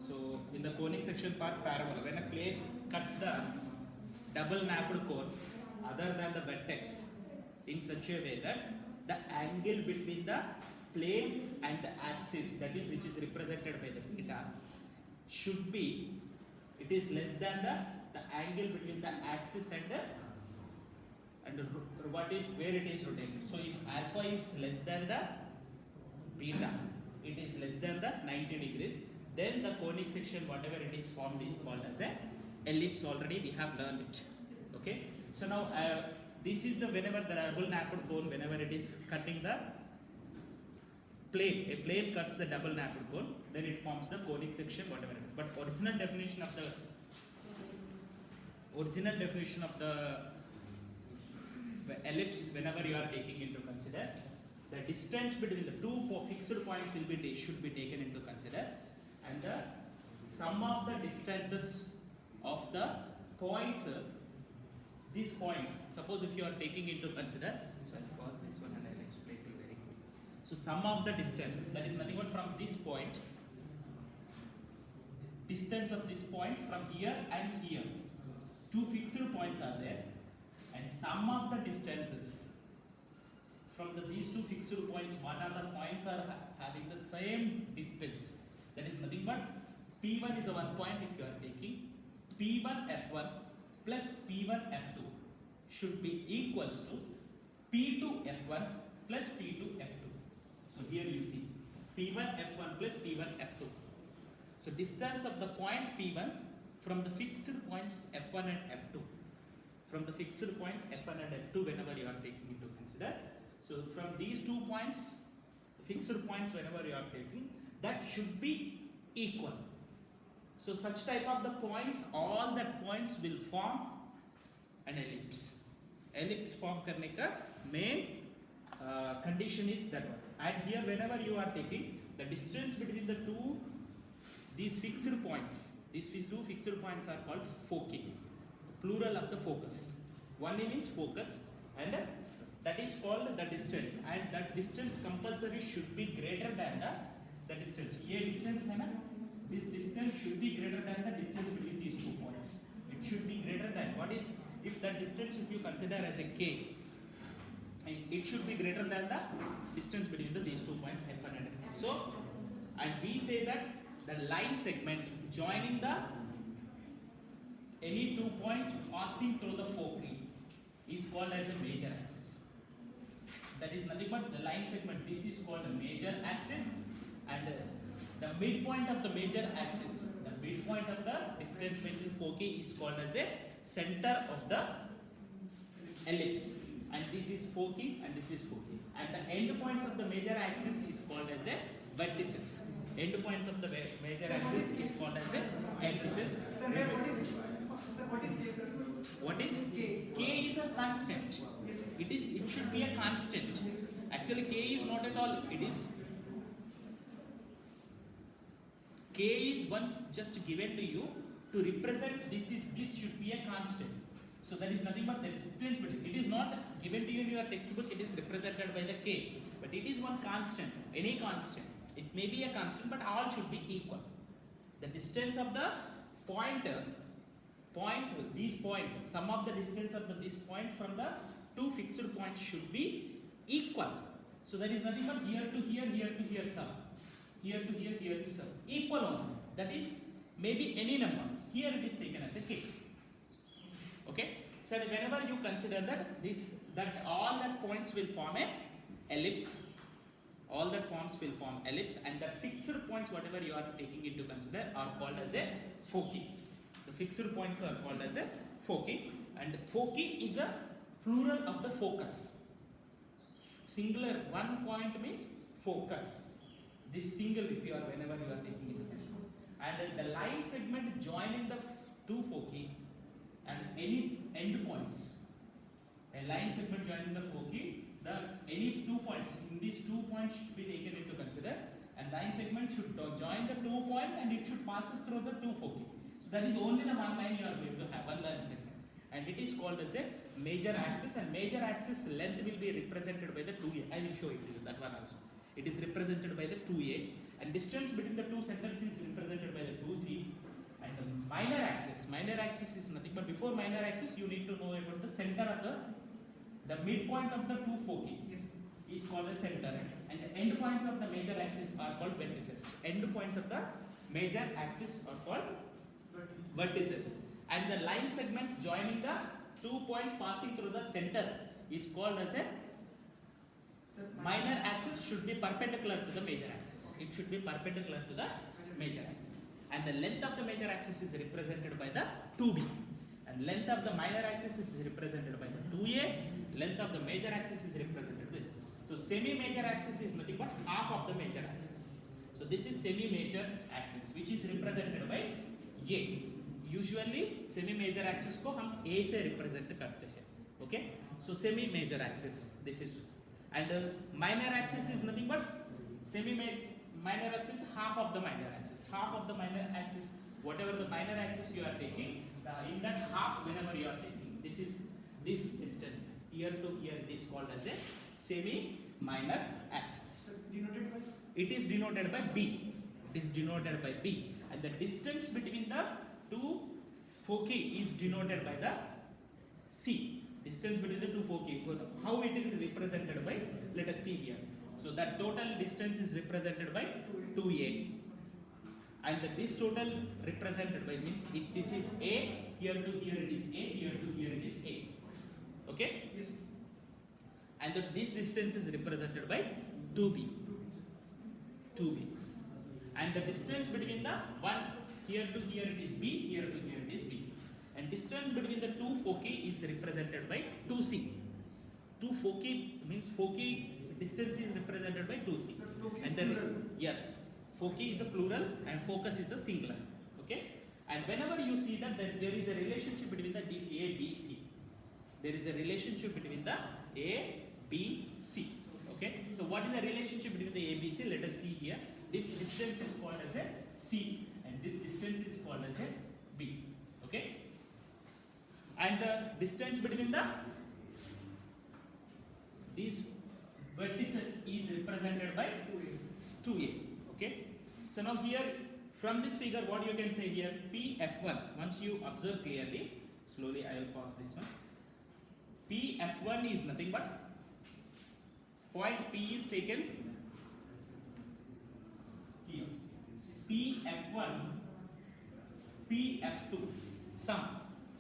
So in the conic section part parabola, when a plane cuts the double napped cone other than the vertex in such a way that the angle between the plane and the axis, that is which is represented by the theta, should be, it is less than the angle between the axis and the where it is rotated. So if alpha is less than the beta, it is less than the 90 degrees, then the conic section whatever it is formed is called as a ellipse. Already we have learned it. Okay, so now this is the whenever the double napped cone, whenever it is cutting the plane, a plane cuts the double napped cone, then it forms the conic section whatever it is. But original definition of the ellipse, whenever you are taking into consider, the distance between the two fixed points should be taken into consider, and the sum of the distances of the points, these points, suppose if you are taking into consider, so I'll pause this one and I'll explain to you very quickly. So sum of the distances, that is nothing but from this point, distance of this point from here and here, two fixed points are there, and sum of the distances from these two fixed points, what are the points are having the same distance, that is nothing but P1 is a one point. If you are taking P1 F1 plus P1 F2 should be equals to P2 F1 plus P2 F2. So here you see P1 F1 plus P1 F2. So distance of the point P1 from the fixed points F1 and F2, from the fixed points F1 and F2 whenever you are taking into consider. So from these 2 points, the fixed points whenever you are taking, that should be equal. So such type of the points, all that points will form an ellipse. Ellipse form karne ka main condition is that one. And here whenever you are taking the distance between the these fixed points, these two fixed points are called foci, plural of the focus. One name is focus, and that is called the distance, and that distance compulsory should be greater than the distance. Here distance hai na, this distance should be greater than the distance between these 2 points. It should be greater than, what is, if that distance if you consider as a k, and it should be greater than the distance between these 2 points F1 and F2. So, and we say that the line segment joining any 2 points passing through the foci is called as a major axis. That is nothing but the line segment. This is called a major axis, and the midpoint of the major axis, the midpoint of the distance between foci is called as a center of the ellipse, and this is foci and this is foci, and the end points of the major axis is called as a vertices. End points of the major axis is called as a vertices. Sir, what is K, sir? What is K? K is a constant. Yes, sir. It should be a constant. Actually, K is not at all. K is once just given to you to represent this should be a constant. So that is nothing but the distance between. It is not given to you in your textbook. It is represented by the K, but it is one constant. Any constant. It may be a constant, but all should be equal. The distance of the these point, sum of the distance of this point from the 2 fixed points should be equal. So that is nothing but here to here, here to here sum, here to here, here to sum, equal only. That is maybe any number. Here it is taken as a K. Okay. So whenever you consider that all that points will form a ellipse. All that forms will form ellipse, and the fixed points whatever you are taking into consider are called as a foci. The fixed points are called as a foci, and foci is a plural of the focus. Singular one point means focus. This single if you are whenever you are taking into this, and the line segment joining the 2 foci and any end points. A line segment joining the foci, any 2 points, in these 2 points should be taken into consider, and line segment should join the 2 points and it should pass through the 2 foci. So that is only the one line you are going to have, one line segment, and it is called as a major axis, and major axis length will be represented by the 2a. I will show it to you, that one also. It is represented by the 2a, and distance between the two centers is represented by the 2a. 2C. And the minor axis is nothing but before minor axis you need to know about the center of the midpoint of the two foci Yes. is called the center, and the end points of the major axis are called vertices. End points of the major axis are called vertices, and the line segment joining the 2 points passing through the center is called as a Sir, minor axis. Should be perpendicular to the major axis. It should be perpendicular to the major axis, and the length of the major axis is represented by the 2b, and length of the minor axis is represented by the 2a. Length of the major axis is represented by, so semi-major axis is nothing but half of the major axis. So this is semi-major axis which is represented by a. Usually semi-major axis को हम a से represent करते हैं. Okay, so semi-major axis this is, and minor axis is nothing but minor axis half of the minor axis. Half of the minor axis, whatever the minor axis you are taking, in that half whenever you are taking, this is this distance here to here, it is called as a semi-minor axis. Sir, denoted by? It is denoted by B. It is denoted by B, and the distance between the two foci is denoted by the C. Distance between the two foci. How it is represented by? Let us see here. So that total distance is represented by 2a, and this total represented by means this is a. Here to here it is a. Here to here it is a. Okay, Yes. and this distance is represented by 2b. 2b, and the distance between the one here to here it is b, here to here it is b, and distance between the two foci is represented by 2c. Two foci means foci distance is represented by 2c, Sir, foci is and the plural. yes, foci is a plural and focus is a singular. Okay, and whenever you see that there is a relationship between the these a, b, c, there is a relationship between the a, b, c. Okay, so what is the relationship between the a, b, c? Let us see here. This distance is called as a c, and this distance is called as a b. Okay, and the distance between the these vertices is represented by 2a. Okay, so now here from this figure what you can say here, Pf1, once you observe clearly, slowly I will pause this one. Pf1 is nothing but point P is taken here. Pf1, Pf2, sum.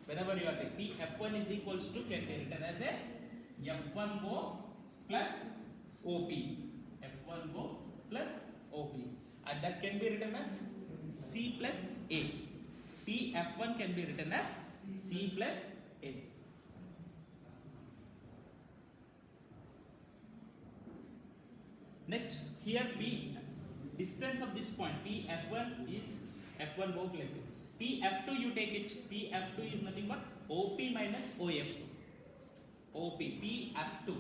Whenever you are taking Pf1 is equals to, can be written as a F1O plus OP. F1O plus OP, and that can be written as C plus A. Pf1 can be written as C plus A. Next, here P, distance of this point Pf1 is F1O plus A. Pf2 you take it, Pf2 is nothing but OP minus OF2. OP, Pf2,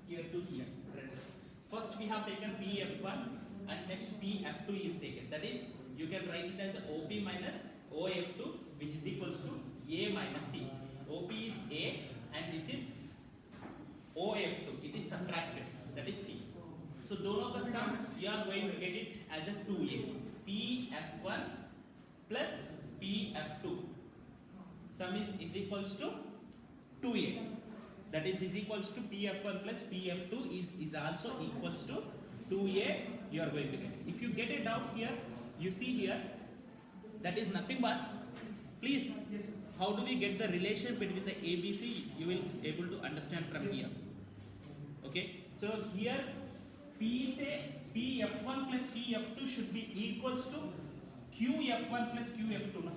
here to here. First we have taken Pf1 and next Pf2 is taken. That is, you can write it as OP minus OF2, which is equals to A minus C. OP is A and this is OF2. It is subtracted. That is C. So दोनों का sum you are going to get it as a 2A. Pf1 plus Pf2. Sum is equals to 2A. That is equals to Pf1 plus Pf2 is also equals to 2A. You are going to get it. If you get it out here, you see here, that is nothing but, please, Yes, sir. how do we get the relation between the ABC? You will able to understand from here. Okay, so here P say Pf1 plus Pf2 should be equals to Qf1 plus Qf2.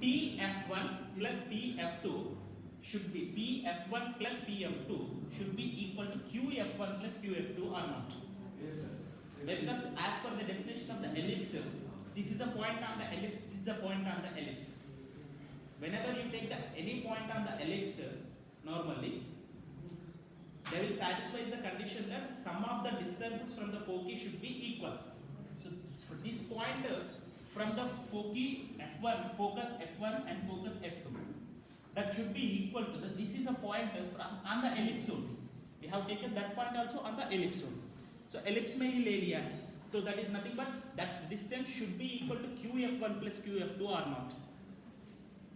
Pf1 plus Pf2 should be Pf1 plus Pf2 should be equal to Qf1 plus Qf2 or not? Yes, sir. Because as per the definition of the ellipse, this is a point on the ellipse, this is a point on the ellipse. Whenever you take any point on the ellipse, normally, they will satisfy the condition that sum of the distances from the foci should be equal. So for this point, from the foci F1, focus F1 and focus F2, that should be equal to this is a point from on the ellipse only. We have taken that point also on the ellipse only. So ellipse में ही ले लिया है. So that is nothing but that distance should be equal to QF1 plus QF2 or not.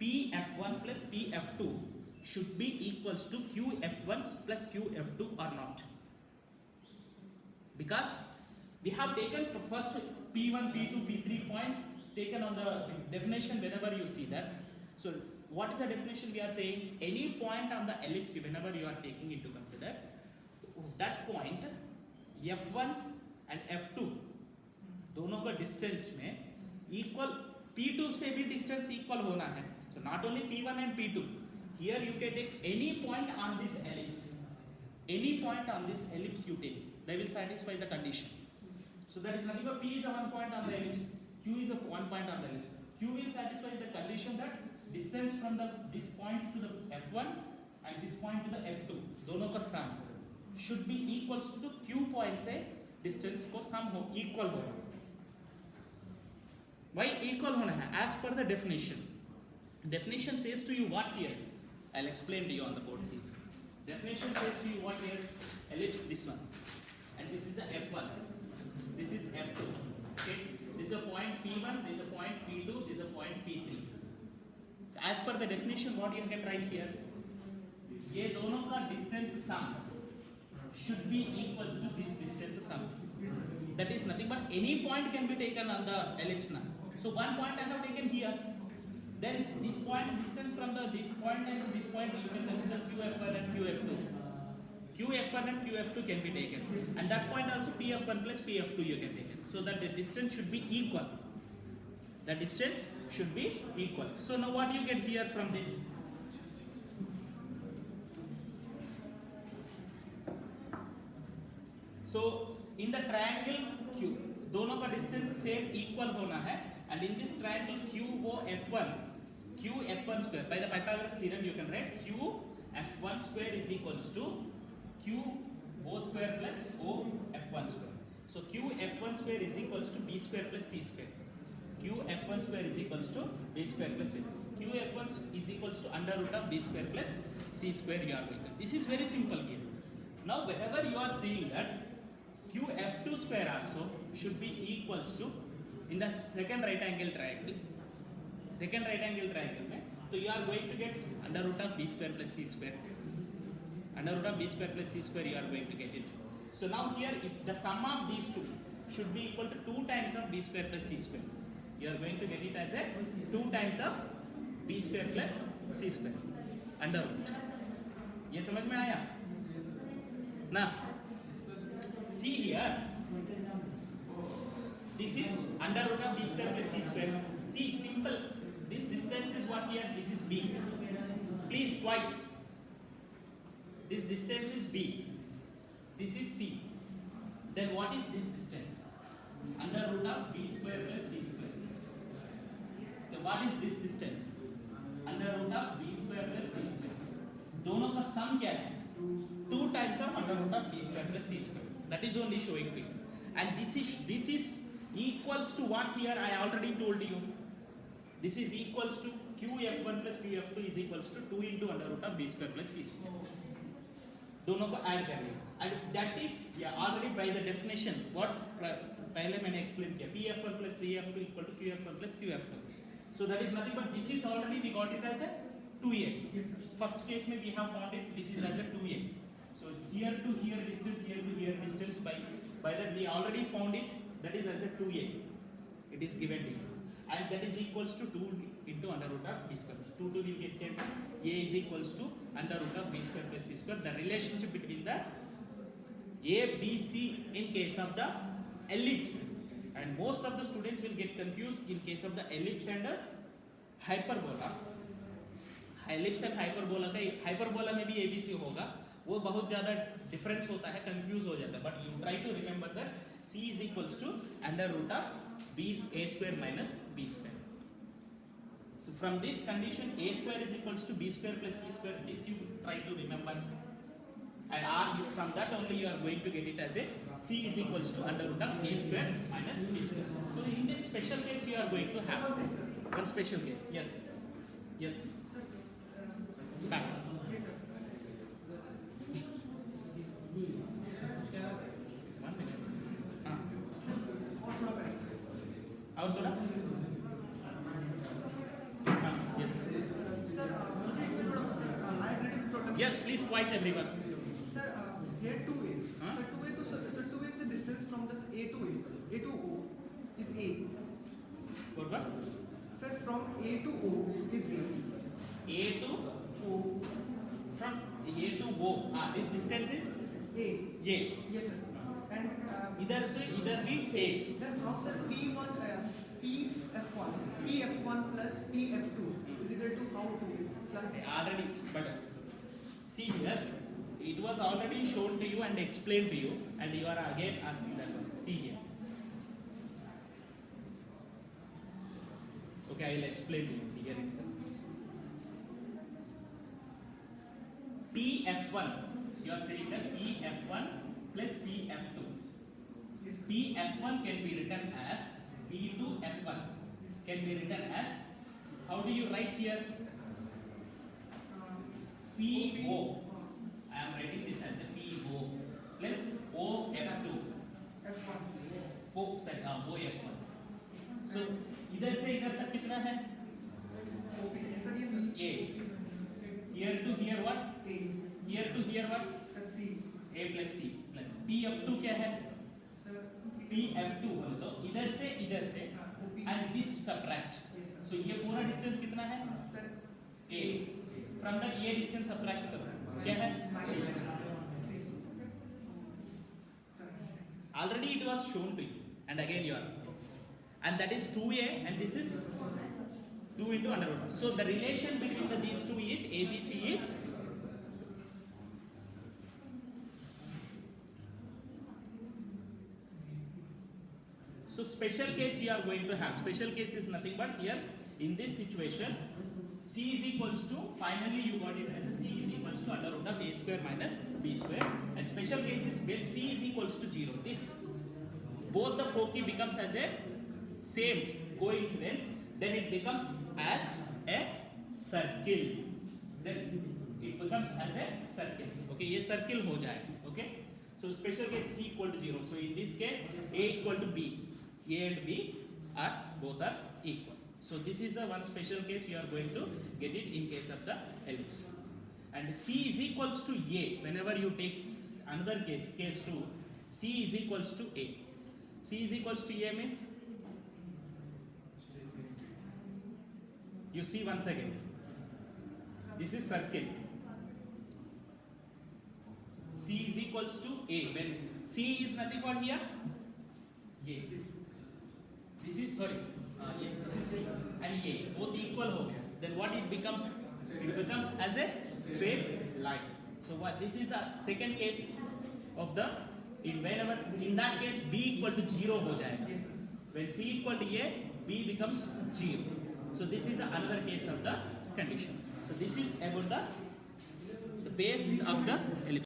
PF1 plus PF2 should be equals to QF1 plus QF2 or not. Because we have taken first P1, P2, P3 points taken on the definition whenever you see that. So what is the definition we are saying? Any point on the ellipse whenever you are taking into consider, that point F1 and F2 दोनों का distance में equal P2 से भी distance equal होना है. So not only P1 and P2, here you can take any point on this ellipse. Any point on this ellipse you take, they will satisfy the condition. So that is nothing but P is a one point on the ellipse, Q is a one point on the ellipse. Q will satisfy the condition that distance from this point to the F1 and this point to the F2 दोनों का sum should be equals to Q point से distance को sum हो equal हो. Why equal होना है? As per the definition. Definition says to you what here? I'll explain to you on the board. Definition says to you what here? Ellipse this one, and this is a F1. This is F2. Okay. This is a point P1. This is a point P2. This is a point P3. As per the definition, what you can write here? ये दोनों का distance sum should be equals to this distance sum. That is nothing but any point can be taken on the ellipse now. So one point I have taken here. Then this point distance from this point and this point you can consider QF1 and QF2. QF1 and QF2 can be taken, and that point also PF1 plus PF2 you can take it. So that the distance should be equal. The distance should be equal. So now what you get here from this? So in the triangle Q, दोनों का distance same equal होना है, and in this triangle QOF1, QF1 square by the Pythagoras theorem you can write QF1 square is equals to QO square plus OF1 square. So QF1 square is equals to B square plus C square. QF1 square is equals to B square plus B. QF1 is equals to under root of B square plus C square you are going to. This is very simple here. Now whenever you are seeing that QF2 square also should be equals to in the second right angle triangle. Second right angle triangle में तो you are going to get under root of B square plus C square. Under root of B square plus C square you are going to get it. So now here if the sum of these two should be equal to 2 times of B square plus C square. You are going to get it as a 2 times of B square plus C square under root. ये समझ में आया? ना? See here. This is under root of B square plus C square. See, simple. This distance is what here? This is B. Please, quiet. This distance is B. This is C. Then what is this distance? Under root of B square plus C square. Okay, what is this distance? Under root of B square plus C square. दोनों का sum क्या है? 2 times of under root of B square plus C square. That is only showing to you. And this is equals to what here I already told you. This is equals to QF1 plus QF2 is equals to 2 into under root of B square plus C square. दोनों को add कर लिया. And that is already by the definition what पहले मैंने explain किया. PF1 plus PF2 equal to QF1 plus QF2. So that is nothing but this is already we got it as a 2a. Yes, sir. First case में we have found it. This is as a 2a. So here to here distance, here to here distance by that we already found it. That is as a 2a. It is given to you. And that is equals to 2 into under root of B square. 2 will get cancelled. A is equals to under root of B square plus C square. The relationship between the A, B, C in case of the ellipse. And most of the students will get confused in case of the ellipse and hyperbola. Ellipse and hyperbola का hyperbola में भी ABC होगा. वो बहुत ज़्यादा difference होता है, confuse हो जाता है. But you try to remember that C is equals to under root of B A square minus B square. So from this condition, A square is equals to B square plus C square. This you try to remember. And R from that only you are going to get it as a C is equals to under root of A square minus B square. So in this special case you are going to have one special case. Yes. Yes. Back. Yes, sir. 1 minute. और थोड़ा yes sir मुझे इसमें थोड़ा sir I agree with problem yes please quite everyone sir here 2 is हाँ? sir 2 is तो sir 2 is the distance from this A to O is A what sir from A to O is A to O from A to O this distance is A A yes sir and इधर से इधर भी A then how sir P1 Pf1 plus Pf2 is equal to how to already but see here it was already shown to you and explained to you and you are again asking that one see here okay I will explain to you here itself Pf1 you are saying that Pf1 plus Pf2 yes sir Pf1 can be written as P2F1 can be written as how do you write here PO I am writing this as a PO plus OF2 F1 OF1 so इधर से इधर तक कितना है OP sir yes sir A here to here what A here to here what sir C A plus C plus Pf2 क्या है sir Pf2 बोले तो इधर से OP and this subtract yes sir so ये पूरा distance कितना है sir A from the A distance subtract करो क्या है minus C sir already it was shown to you and again you are asking and that is 2A and this is 2 into under root so the relation between these two is ABC is so special case you are going to have special case is nothing but here in this situation C is equals to finally you got it as a C is equals to under root of A square minus B square and special case is when C is equals to 0 this both the foci becomes as a same coincident then it becomes as a circle then it becomes as a circle okay ये circle हो जाए okay so special case C equal to 0 so in this case A equal to B A and B are both are equal so this is the one special case you are going to get it in case of the ellipse and C is equals to A whenever you take another case 2 C is equals to A C is equals to A means you see once again this is circle C is equals to A when C is nothing but here A this is sorry yes this is C and A both equal हो गया then what it becomes as a straight line so what this is the second case of the whenever in that case B equal to 0 हो जाएगा yes sir when C equal to A B becomes 0 so this is another case of the condition so this is about the base of the ellipse